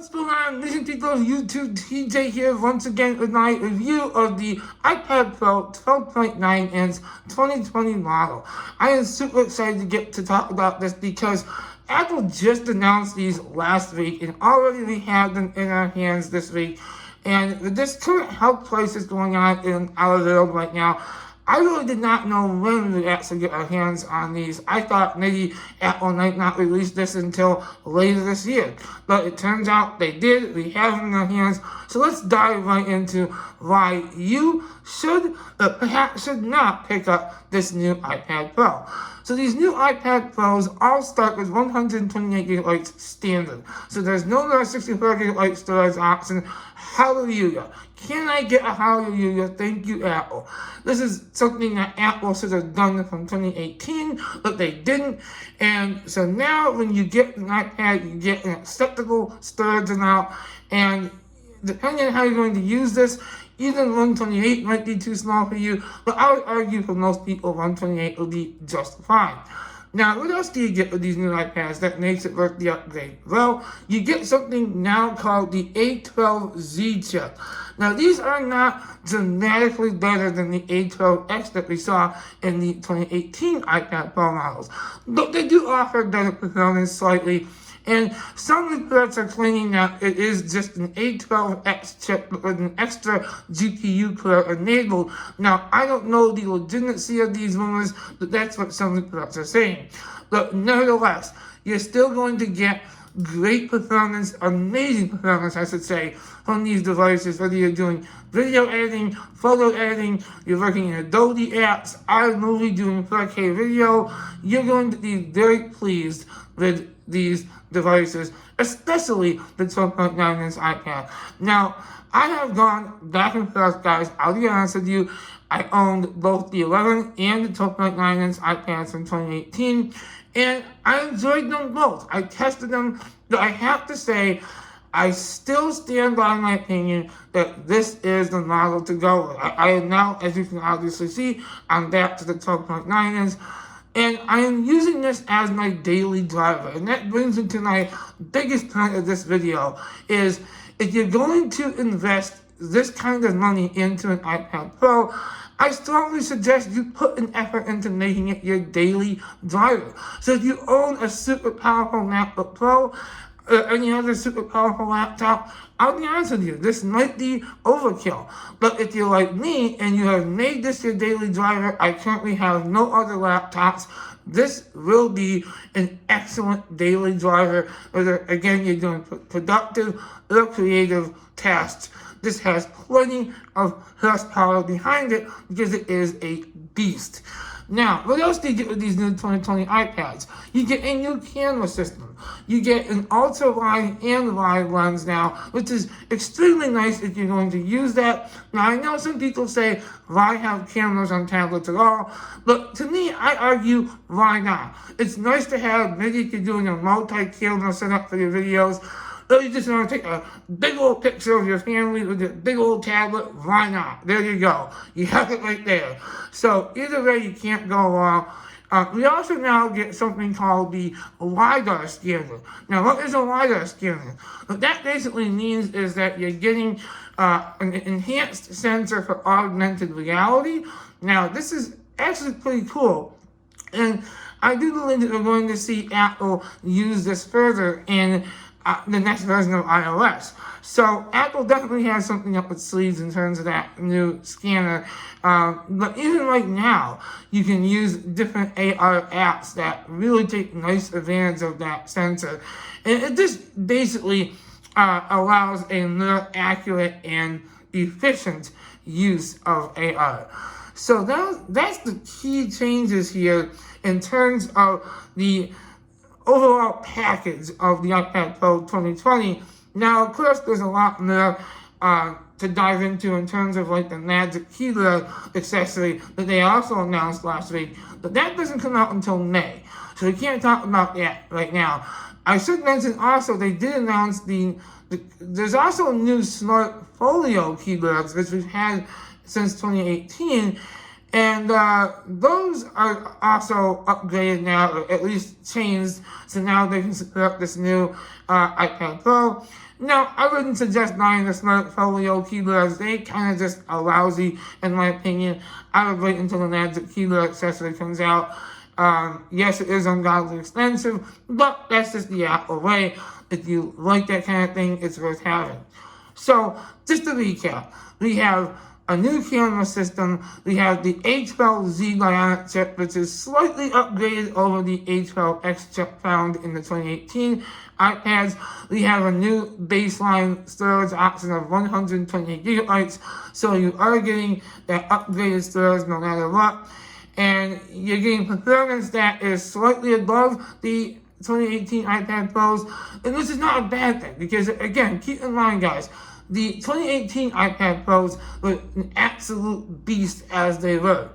What's going on, Mission People? YouTube TJ here once again with my review of the iPad Pro 12.9 inch 2020 model. I am super excited to get to talk about this because Apple just announced these last week and already we have them in our hands this week. And with this current health crisis going on in our world right now, I really did not know when we'd actually get our hands on these. I thought maybe Apple might not release this until later this year. But it turns out they did. We have them in our hands. So let's dive right into why you should, but perhaps should not pick up this new iPad Pro. So these new iPad Pros all start with 128 gigabytes standard. So there's no more 64 gigabyte storage option. Hallelujah. Can I get a hallelujah? Thank you, Apple. This is something that Apple should have done from 2018, but they didn't. And so now when you get an iPad, you get an acceptable storage amount. And depending on how you're going to use this, even 128 might be too small for you, but I would argue for most people 128 will be just fine. Now, what else do you get with these new iPads that makes it worth the upgrade? Well, you get something now called the A12Z chip. Now, these are not dramatically better than the A12X that we saw in the 2018 iPad Pro models, but they do offer better performance slightly. And some reports are claiming that it is just an A12X chip with an extra GPU core enabled. Now, I don't know the legitimacy of these rumors, but that's what some reports are saying. But nevertheless, you're still going to get great performance, amazing performance, I should say, from these devices, whether you're doing video editing, photo editing, you're working in Adobe apps, iMovie doing 4K video, you're going to be very pleased with these devices, especially the 12.9 inch iPad. Now, I have gone back and forth, guys. I'll be honest with you. I owned both the 11 and the 12.9 inch iPads from 2018, and I enjoyed them both. I tested them, but I have to say, I still stand by my opinion that this is the model to go with. I am now, as you can obviously see, I'm back to the 12.9 inch. And I am using this as my daily driver. And that brings me to my biggest point of this video is if you're going to invest this kind of money into an iPad Pro, I strongly suggest you put an effort into making it your daily driver. So if you own a super powerful MacBook Pro, or any other super powerful laptop, I'll be honest with you, this might be overkill. But if you're like me and you have made this your daily driver, I currently have no other laptops, this will be an excellent daily driver. Whether, again, you're doing productive or creative tasks. This has plenty of horsepower behind it because it is a beast. Now, what else do you get with these new 2020 iPads? You get a new camera system. You get an ultra-wide and wide lens now, which is extremely nice if you're going to use that. Now, I know some people say, why have cameras on tablets at all? But to me, I argue, why not? It's nice to have, maybe if you're doing a multi-camera setup for your videos, or you just want to take a big old picture of your family with a big old tablet, why not? There you go. You have it right there. So either way, you can't go wrong. We also now get something called the LiDAR scanner. Now, what is a LiDAR scanner? What that basically means is that you're getting an enhanced sensor for augmented reality. Now, this is actually pretty cool. And I do believe that we're going to see Apple use this further in the next version of iOS. So Apple definitely has something up its sleeves in terms of that new scanner. But even right now, you can use different AR apps that really take nice advantage of that sensor. And it just basically allows a more accurate and efficient use of AR. So that's the key changes here in terms of the overall package of the iPad Pro 2020. Now, of course, there's a lot more to dive into in terms of like the Magic Keyboard accessory that they also announced last week, but that doesn't come out until May, so we can't talk about that right now. I should mention also they did announce there's also new smart Folio keyboards, which we've had since 2018, And those are also upgraded now, or at least changed, so now they can support this new iPad Pro. Now, I wouldn't suggest buying the Smart Folio keyboards. They kind of just are lousy, in my opinion. I would wait until the Magic Keyboard accessory comes out. Yes, it is ungodly expensive, but that's just the Apple way. If you like that kind of thing, it's worth having. So, just to recap, we have a new camera system. We have the A12Z Bionic chip, which is slightly upgraded over the A12X chip found in the 2018 iPads. We have a new baseline storage option of 128 gigabytes, so you are getting that upgraded storage no matter what. And you're getting performance that is slightly above the 2018 iPad Pros, and this is not a bad thing, because again, keep in mind, guys, the 2018 iPad Pros were an absolute beast as they were.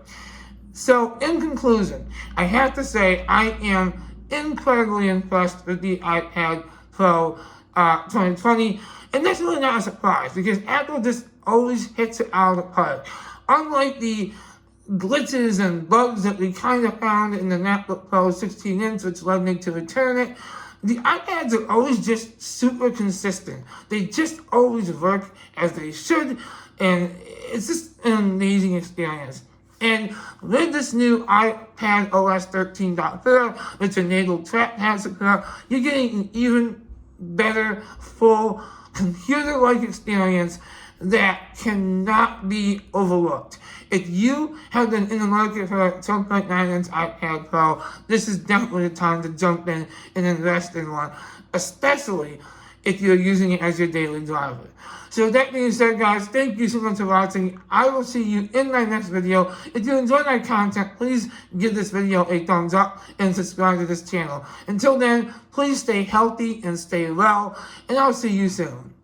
So, in conclusion, I have to say I am incredibly impressed with the iPad Pro 2020, and that's really not a surprise, because Apple just always hits it out of the park. Unlike the glitches and bugs that we kind of found in the MacBook Pro 16-inch, which led me to return it, the iPads are always just super consistent. They just always work as they should, and it's just an amazing experience. And with this new iPad OS 13.0, which enabled trackpad support, you're getting an even better, full, computer-like experience that cannot be overlooked. If you have been in the market for a 12.9-inch iPad Pro, this is definitely the time to jump in and invest in one, especially if you're using it as your daily driver. So with that being said, guys, thank you so much for watching. I will see you in my next video. If you enjoyed my content, please give this video a thumbs up and subscribe to this channel. Until then, please stay healthy and stay well, and I'll see you soon.